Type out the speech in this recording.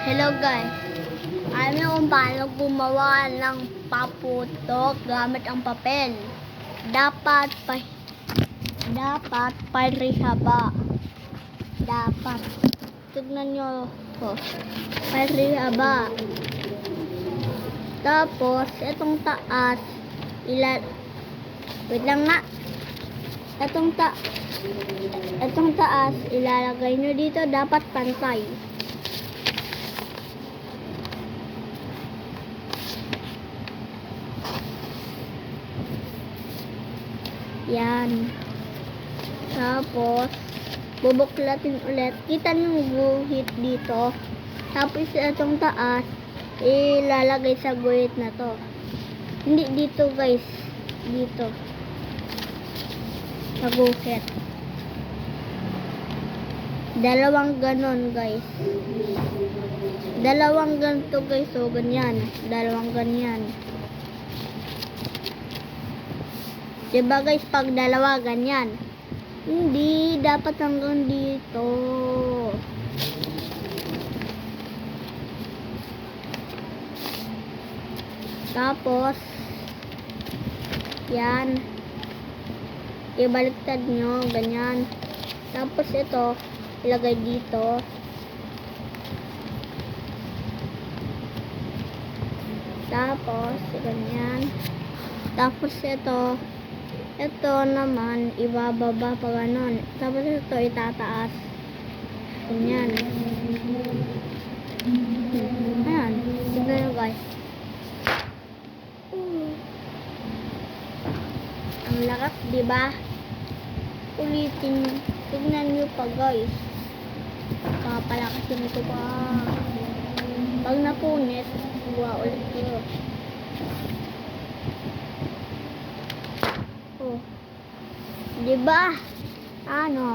Hello guys, alam niyo kung paano gumawa ng paputok gamit ang papel. Dapat parihaba. Dapat. Tignan niyo ko. Parihaba. Tapos, itong taas, wait lang nga. Itong taas, ilalagay nyo dito, dapat pantay. Yan. Tapos, bubuklatin ulit. Kita nyo yung guhit dito. Tapos, itong taas, ilalagay sa guhit na to. Hindi dito guys. Dito. Sa guhit. Dalawang ganon guys. Dalawang ganito guys. So, ganyan. Dalawang ganyan. Diba guys, pag dalawa ganyan. Hindi, dapat hanggang dito. Tapos, yan. Ibaliktad nyo, ganyan. Tapos ito, ilagay dito. Tapos, ganyan. Tapos ito naman, ibababa pa ganon. Tapos ito, itataas. Ganyan. Ayan. Tignan nyo guys. Ang lakas, diba? Ulitin. Tignan nyo pa guys. Papalakas yung ito pa. Pag napunit, buwa ulit nyo. Diba? Ano?